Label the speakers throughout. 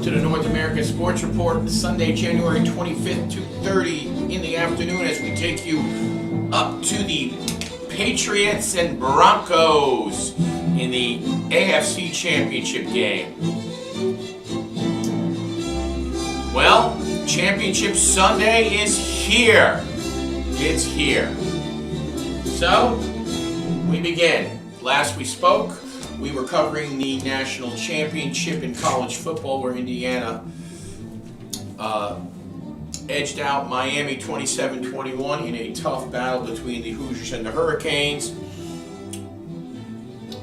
Speaker 1: to the North American Sports Report, Sunday, January 25th, 2:30 in the afternoon, as we take you up to the Patriots and Broncos in the AFC Championship game. Well, Championship Sunday is here. It's here. So, we begin. Last we spoke, we were covering the national championship in college football, where Indiana edged out Miami 27-21 in a tough battle between the Hoosiers and the Hurricanes.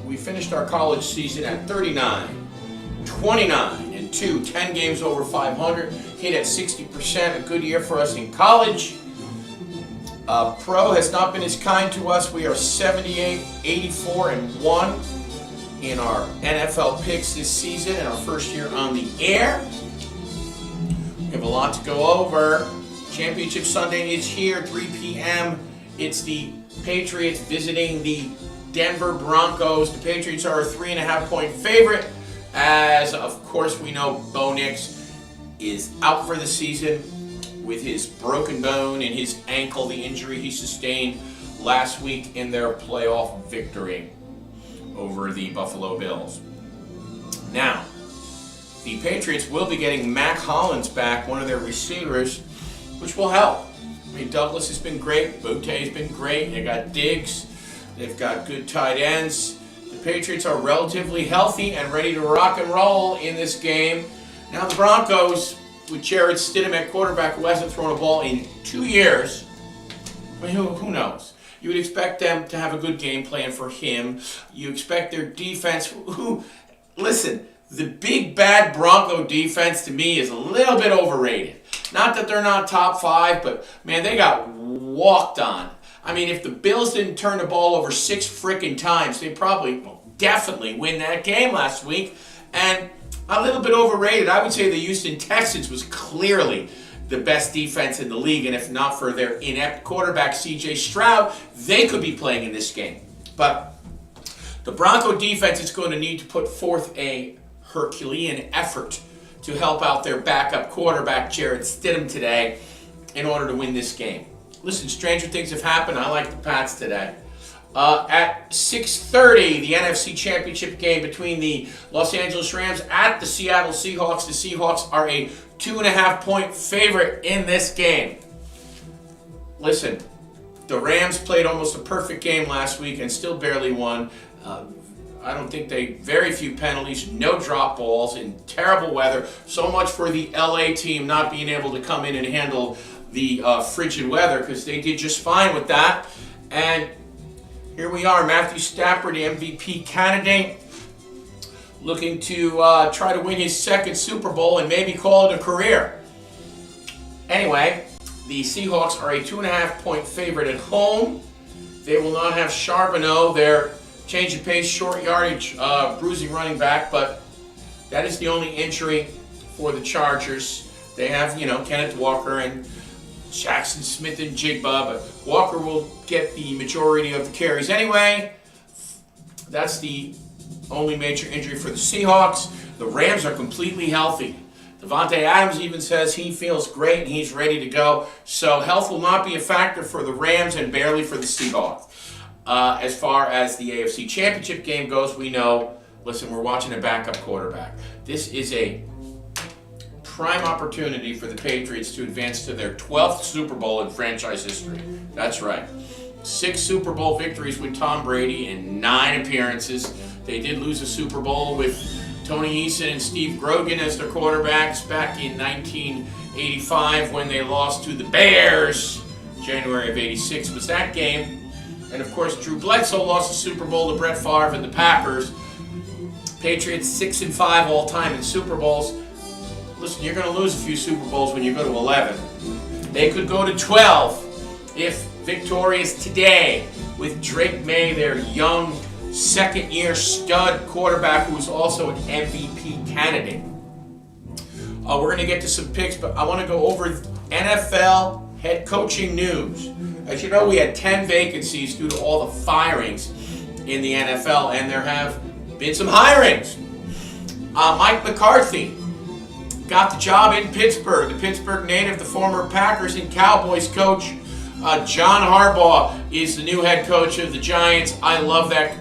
Speaker 1: We finished our college season at 39-29-2, 10 games over 500, hit at 60%, a good year for us in college. Pro has not been as kind to us. We are 78-84-1 in our NFL picks this season, in our first year on the air. We have a lot to go over. Championship Sunday is here, 3 p.m. It's the Patriots visiting the Denver Broncos. The Patriots are a 3.5-point favorite, as of course we know Bo Nix is out for the season with his broken bone and his ankle, the injury he sustained last week in their playoff victory over the Buffalo Bills. Now, the Patriots will be getting Mack Hollins back, one of their receivers, which will help. I mean, Douglas has been great, Boutte has been great, they got Diggs, they've got good tight ends. The Patriots are relatively healthy and ready to rock and roll in this game. Now the Broncos, with Jarrett Stidham at quarterback, who hasn't thrown a ball in 2 years, I mean, who knows? You would expect them to have a good game plan for him. You expect their defense, listen, the big bad Bronco defense to me is a little bit overrated. Not that they're not top 5, but man, they got walked on. I mean, if the Bills didn't turn the ball over 6 frickin' times, they definitely win that game last week. And a little bit overrated. I would say the Houston Texans was clearly the best defense in the league, and if not for their inept quarterback, C.J. Stroud, they could be playing in this game. But the Bronco defense is going to need to put forth a Herculean effort to help out their backup quarterback, Jarrett Stidham, today in order to win this game. Listen, stranger things have happened. I like the Pats today. At 6:30, the NFC Championship game between the Los Angeles Rams at the Seattle Seahawks. The Seahawks are a 2.5-point favorite in this game. Listen, the Rams played almost a perfect game last week and still barely won. I don't think very few penalties, no drop balls in terrible weather. So much for the LA team not being able to come in and handle the frigid weather, because they did just fine with that. And here we are, Matthew Stafford, the MVP candidate, looking to try to win his second Super Bowl and maybe call it a career. Anyway, the Seahawks are a 2.5-point favorite at home. They will not have Charbonnet, their change of pace, short yardage, bruising running back, but that is the only injury for the Chargers. They have, Kenneth Walker and Jackson Smith and Jigba, but Walker will get the majority of the carries anyway. That's the only major injury for the Seahawks. The Rams are completely healthy. Davante Adams even says he feels great and he's ready to go. So health will not be a factor for the Rams and barely for the Seahawks. As far as the AFC Championship game goes, we know, listen, we're watching a backup quarterback. This is a prime opportunity for the Patriots to advance to their 12th Super Bowl in franchise history. That's right. 6 Super Bowl victories with Tom Brady in 9 appearances. They did lose a Super Bowl with Tony Eason and Steve Grogan as their quarterbacks back in 1985 when they lost to the Bears. January of '86 was that game. And of course, Drew Bledsoe lost the Super Bowl to Brett Favre and the Packers. Patriots 6-5 all time in Super Bowls. Listen, you're going to lose a few Super Bowls when you go to 11. They could go to 12 if victorious today with Drake May, their young second-year stud quarterback who is also an MVP candidate. We're going to get to some picks, but I want to go over NFL head coaching news. As you know, we had 10 vacancies due to all the firings in the NFL, and there have been some hirings. Mike McCarthy got the job in Pittsburgh. The Pittsburgh native, the former Packers and Cowboys coach, John Harbaugh is the new head coach of the Giants. I love that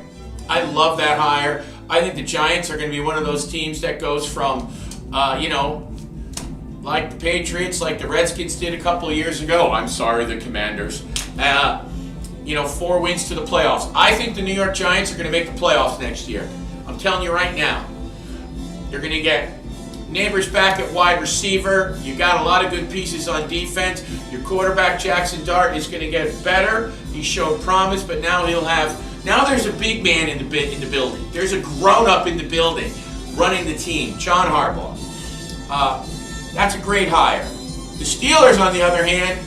Speaker 1: hire. I think the Giants are going to be one of those teams that goes from, like the Patriots, like the Redskins did a couple of years ago. I'm sorry, the Commanders. 4 wins to the playoffs. I think the New York Giants are going to make the playoffs next year. I'm telling you right now. They're going to get Neighbors back at wide receiver. You got a lot of good pieces on defense. Your quarterback, Jackson Dart, is going to get better. He showed promise, but now there's a big man in the building. There's a grown-up in the building running the team, John Harbaugh. That's a great hire. The Steelers, on the other hand,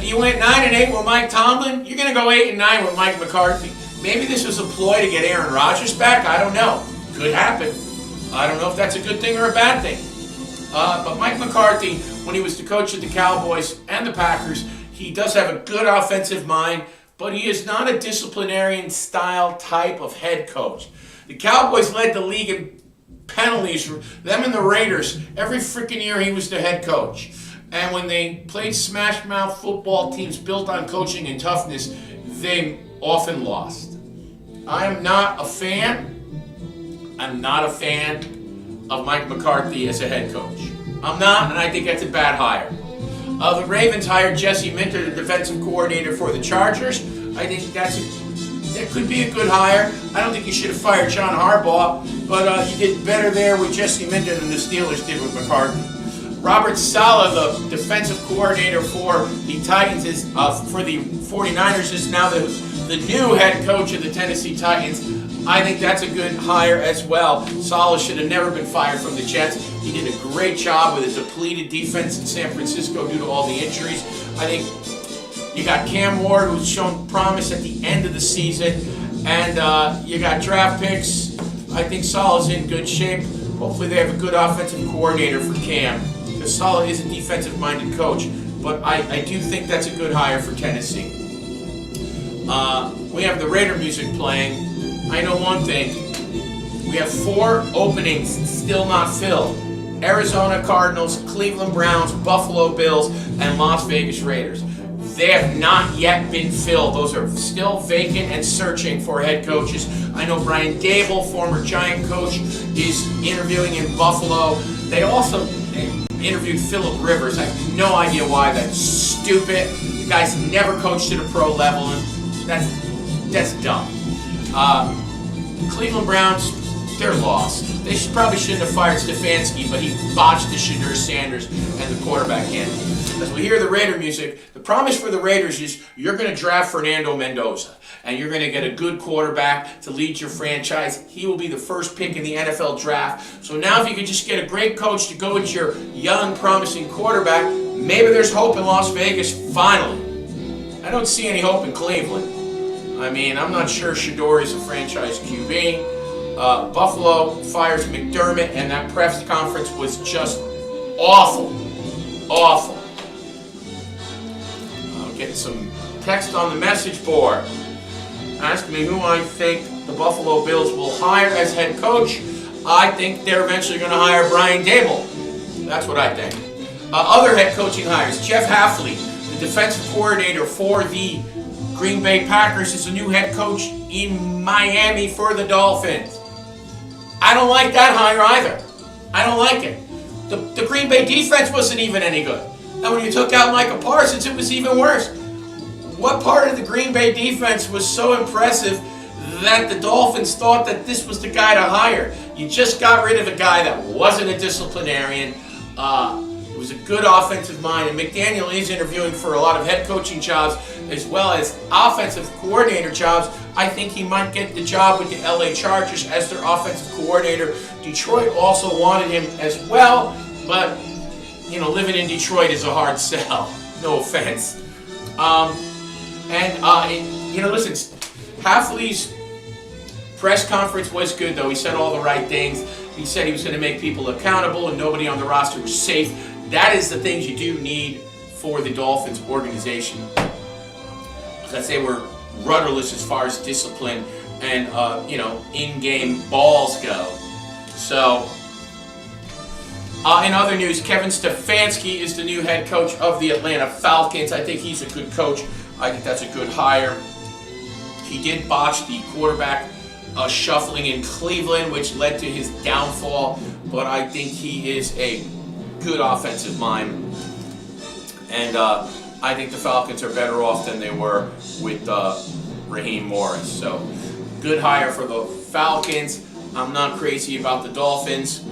Speaker 1: you went 9-8 with Mike Tomlin. You're going to go 8-9 with Mike McCarthy. Maybe this was a ploy to get Aaron Rodgers back. I don't know. Could happen. I don't know if that's a good thing or a bad thing. But Mike McCarthy, when he was the coach of the Cowboys and the Packers, he does have a good offensive mind, but he is not a disciplinarian style type of head coach. The Cowboys led the league in penalties, them and the Raiders. Every freaking year he was the head coach. And when they played smash mouth football teams built on coaching and toughness, they often lost. I am not a fan of Mike McCarthy as a head coach. I'm not, and I think that's a bad hire. The Ravens hired Jesse Minter, the defensive coordinator for the Chargers. I think that could be a good hire. I don't think you should have fired John Harbaugh, but you did better there with Jesse Minter than the Steelers did with McCarthy. Robert Saleh, the defensive coordinator for the Titans, for the 49ers, is now the new head coach of the Tennessee Titans. I think that's a good hire as well. Saleh should have never been fired from the Jets. He did a great job with a depleted defense in San Francisco due to all the injuries. I think you got Cam Ward, who's shown promise at the end of the season, and you got draft picks. I think Saleh's in good shape. Hopefully they have a good offensive coordinator for Cam, because Saleh is a defensive-minded coach. But I do think that's a good hire for Tennessee. We have the Raider music playing. I know one thing. We have 4 openings still not filled. Arizona Cardinals, Cleveland Browns, Buffalo Bills, and Las Vegas Raiders. They have not yet been filled. Those are still vacant and searching for head coaches. I know Brian Daboll, former Giant coach, is interviewing in Buffalo. They also interviewed Phillip Rivers. I have no idea why. That's stupid. The guy's never coached at a pro level, and that's dumb. Cleveland Browns, they're lost. They probably shouldn't have fired Stefanski, but he botched the Shedeur Sanders and the quarterback handle. As we hear the Raider music, the promise for the Raiders is you're going to draft Fernando Mendoza, and you're going to get a good quarterback to lead your franchise. He will be the first pick in the NFL draft. So now if you could just get a great coach to go with your young, promising quarterback, maybe there's hope in Las Vegas finally. I don't see any hope in Cleveland. I mean, I'm not sure Shedeur is a franchise QB. Buffalo fires McDermott, and that press conference was just awful. Awful. I'm getting some text on the message board asking me who I think the Buffalo Bills will hire as head coach. I think they're eventually going to hire Brian Daboll. That's what I think. Other head coaching hires. Jeff Hafley, the defensive coordinator for the Green Bay Packers, is a new head coach in Miami for the Dolphins. I don't like that hire either. I don't like it. The Green Bay defense wasn't even any good. And when you took out Micah Parsons, it was even worse. What part of the Green Bay defense was so impressive that the Dolphins thought that this was the guy to hire? You just got rid of a guy that wasn't a disciplinarian. It was a good offensive mind, and McDaniel is interviewing for a lot of head coaching jobs as well as offensive coordinator jobs. I think he might get the job with the LA Chargers as their offensive coordinator. Detroit also wanted him as well, but living in Detroit is a hard sell. No offense. Listen, Hafley's press conference was good, though. He said all the right things. He said he was going to make people accountable and nobody on the roster was safe. That is the things you do need for the Dolphins organization, because they were rudderless as far as discipline and in-game balls go. So In other news, Kevin Stefanski is the new head coach of the Atlanta Falcons. I think he's a good coach. I think that's a good hire. He did botch the quarterback shuffling in Cleveland, which led to his downfall, but I think he is a good offensive mind. And I think the Falcons are better off than they were with Raheem Morris. So, good hire for the Falcons. I'm not crazy about the Dolphins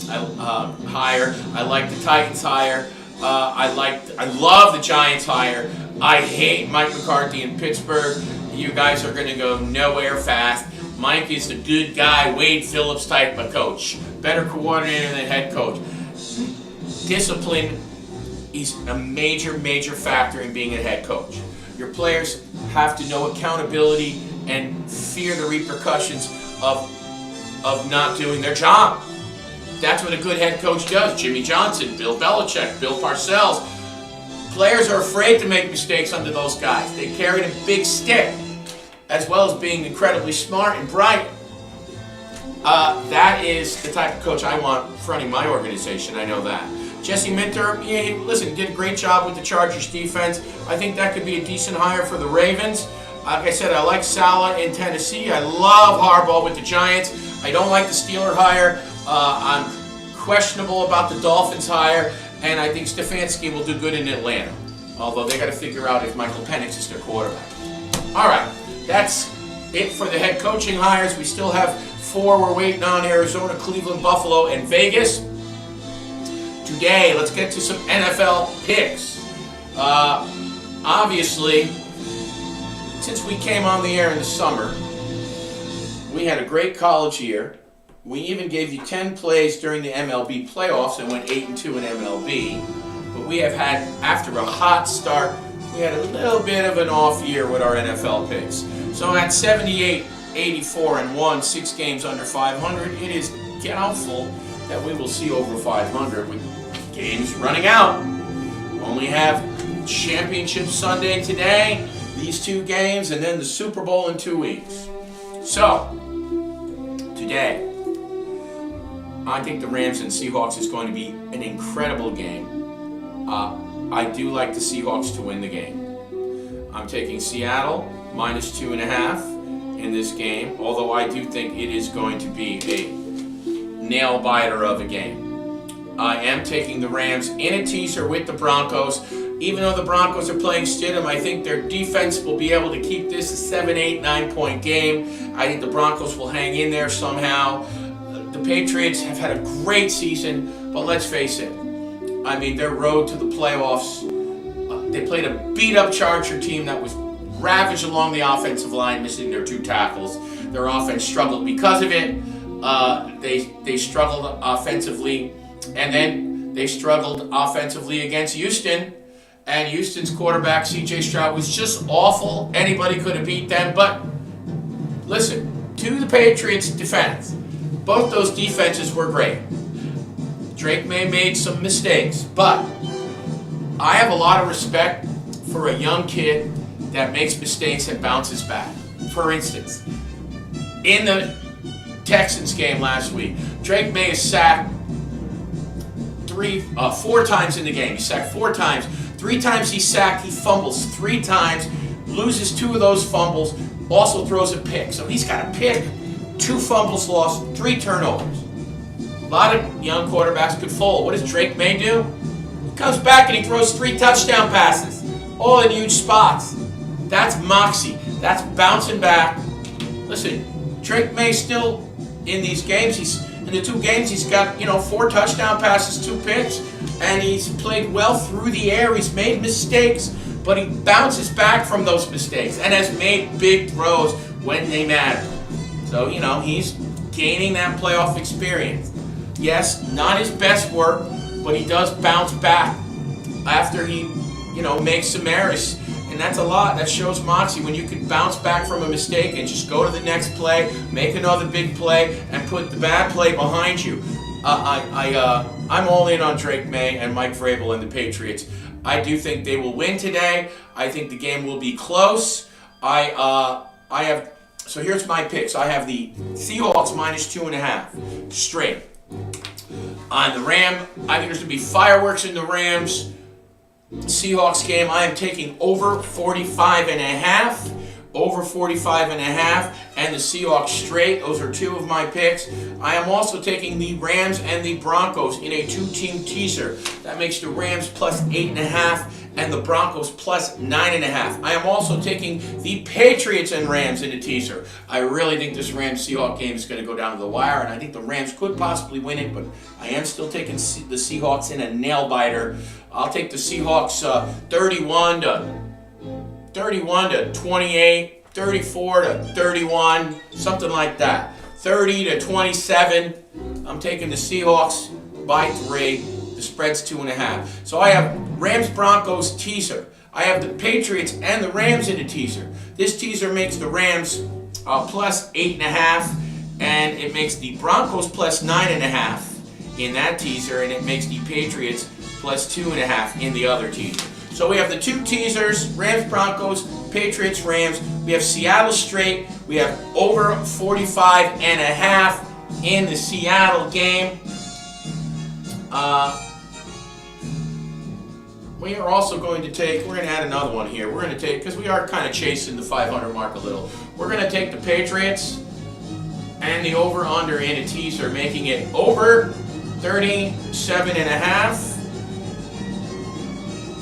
Speaker 1: hire. I like the Titans hire. I love the Giants hire. I hate Mike McCarthy in Pittsburgh. You guys are going to go nowhere fast. Mike is the good guy, Wade Phillips type of coach. Better coordinator than head coach. Discipline is a major, major factor in being a head coach. Your players have to know accountability and fear the repercussions of not doing their job. That's what a good head coach does. Jimmy Johnson, Bill Belichick, Bill Parcells. Players are afraid to make mistakes under those guys. They carry a big stick, as well as being incredibly smart and bright. That is the type of coach I want fronting my organization. I know that. Jesse Minter, did a great job with the Chargers defense. I think that could be a decent hire for the Ravens. Like I said, I like Saleh in Tennessee. I love Harbaugh with the Giants. I don't like the Steeler hire. I'm questionable about the Dolphins hire, and I think Stefanski will do good in Atlanta. Although they got to figure out if Michael Penix is their quarterback. All right, that's it for the head coaching hires. We still have 4 we're waiting on: Arizona, Cleveland, Buffalo, and Vegas. Today, let's get to some NFL picks. Obviously, since we came on the air in the summer, we had a great college year. We even gave you 10 plays during the MLB playoffs and went 8-2 in MLB. But we have had, after a hot start, we had a little bit of an off year with our NFL picks. So at 78, 84, and 1, 6 games under 500, it is doubtful that we will see over 500 with games running out. Only have Championship Sunday today, these 2 games, and then the Super Bowl in 2 weeks. So, today, I think the Rams and Seahawks is going to be an incredible game. I do like the Seahawks to win the game. I'm taking Seattle minus 2.5 in this game, although I do think it is going to be a nail-biter of a game. I am taking the Rams in a teaser with the Broncos. Even though the Broncos are playing Stidham, I think their defense will be able to keep this a 7, 8, 9-point game. I think the Broncos will hang in there somehow. The Patriots have had a great season, but let's face it. I mean, their road to the playoffs, they played a beat-up Charger team that was ravaged along the offensive line, missing their 2 tackles. Their offense struggled because of it. They struggled offensively, and then they struggled offensively against Houston. And Houston's quarterback, C.J. Stroud, was just awful. Anybody could have beat them. But listen, to the Patriots' defense, both those defenses were great. Drake May made some mistakes, but I have a lot of respect for a young kid that makes mistakes and bounces back. For instance, in the Texans game last week, Drake May is sacked 4 times in the game. He sacked 4 times. 3 times he's sacked, he fumbles 3 times, loses 2 of those fumbles, also throws a pick. So he's got a pick, 2 fumbles lost, 3 turnovers. A lot of young quarterbacks could fold. What does Drake May do? He comes back and he throws 3 touchdown passes, all in huge spots. That's moxie. That's bouncing back. Listen, Drake May still in these games. In the 2 games, he's got 4 touchdown passes, 2 picks, and he's played well through the air. He's made mistakes, but he bounces back from those mistakes and has made big throws when they matter. So he's gaining that playoff experience. Yes, not his best work, but he does bounce back after he makes some errors. And that's a lot. That shows moxie when you can bounce back from a mistake and just go to the next play, make another big play, and put the bad play behind you. I'm all in on Drake May and Mike Vrabel and the Patriots. I do think they will win today. I think the game will be close. So here's my picks. I have the Seahawks minus 2.5 straight. On the Ram, I think there's going to be fireworks in the Rams Seahawks game. I am taking over 45 and a half. Over 45 and a half, and the Seahawks straight. Those are two of my picks. I am also taking the Rams and the Broncos in a two-team teaser. That makes the Rams plus 8.5 and the Broncos plus 9.5. I am also taking the Patriots and Rams in a teaser. I really think this Rams-Seahawks game is going to go down to the wire, and I think the Rams could possibly win it, but I am still taking the Seahawks in a nail-biter. I'll take the Seahawks 31 to 28, 34 to 31, something like that. 30 to 27. I'm taking the Seahawks by 3. The spread's 2.5. So I have Rams Broncos teaser. I have the Patriots and the Rams in a teaser. This teaser makes the Rams plus 8.5, and it makes the Broncos plus 9.5 in that teaser, and it makes the Patriots plus 2.5 in the other teaser. So we have the two teasers, Rams, Broncos, Patriots, Rams. We have Seattle straight. We have over 45 and a half in the Seattle game. We are also going to take, we're going to add another one here. We're going to take, because we are kind of chasing the 500 mark a little, we're going to take the Patriots and the over-under in a teaser, making it over 37 and a half.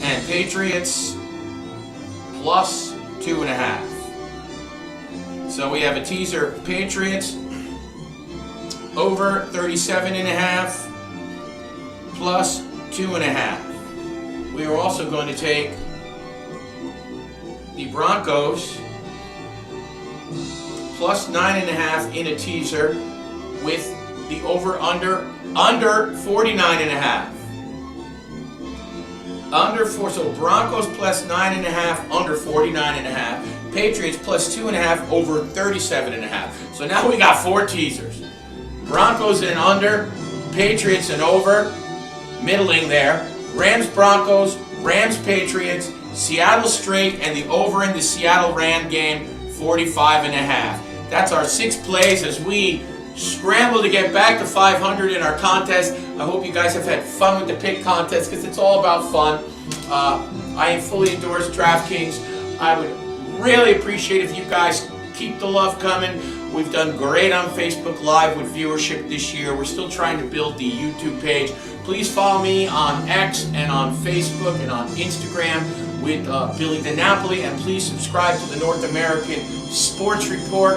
Speaker 1: And Patriots plus 2.5. So we have a teaser, Patriots over 37.5 plus 2.5. We are also going to take the Broncos plus 9.5 in a teaser with the over/under 49.5. Under 4, so Broncos plus 9.5, under 49.5. Patriots plus 2.5, over 37.5. So now we got 4 teasers. Broncos and under, Patriots and over, middling there. Rams Broncos, Rams Patriots, Seattle straight, and the over in the Seattle Ram game, 45.5. That's our 6 plays as we scramble to get back to 500 in our contest. I hope you guys have had fun with the pick contest because it's all about fun. I fully endorse DraftKings. I would really appreciate if you guys keep the love coming. We've done great on Facebook Live with viewership this year. We're still trying to build the YouTube page. Please follow me on X and on Facebook and on Instagram with Billy DiNapoli, and please subscribe to the North American Sports Report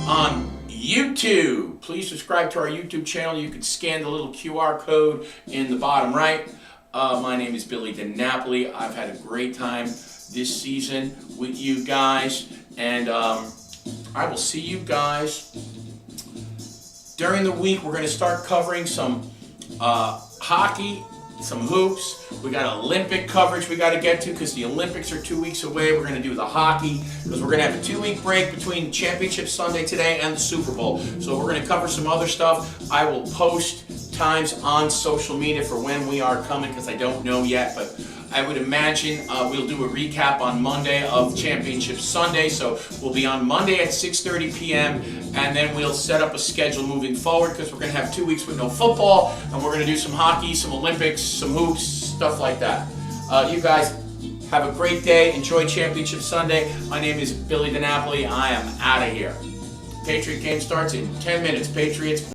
Speaker 1: on YouTube. Please subscribe to our YouTube channel. You can scan the little QR code in the bottom right. My name is Billy DiNapoli. I've had a great time this season with you guys, and I will see you guys during the week. We're going to start covering some hockey, some hoops. We got Olympic coverage we got to get to because the Olympics are 2 weeks away. We're going to do the hockey because we're going to have a 2-week break between Championship Sunday today and the Super Bowl. So we're going to cover some other stuff. I will post times on social media for when we are coming because I don't know yet, but I would imagine we'll do a recap on Monday of Championship Sunday. So we'll be on Monday at 6:30 p.m. and then we'll set up a schedule moving forward because we're going to have 2 weeks with no football, and we're going to do some hockey, some Olympics, some hoops, stuff like that. You guys have a great day. Enjoy Championship Sunday. My name is Billy DiNapoli. I am out of here. Patriot game starts in 10 minutes. Patriots.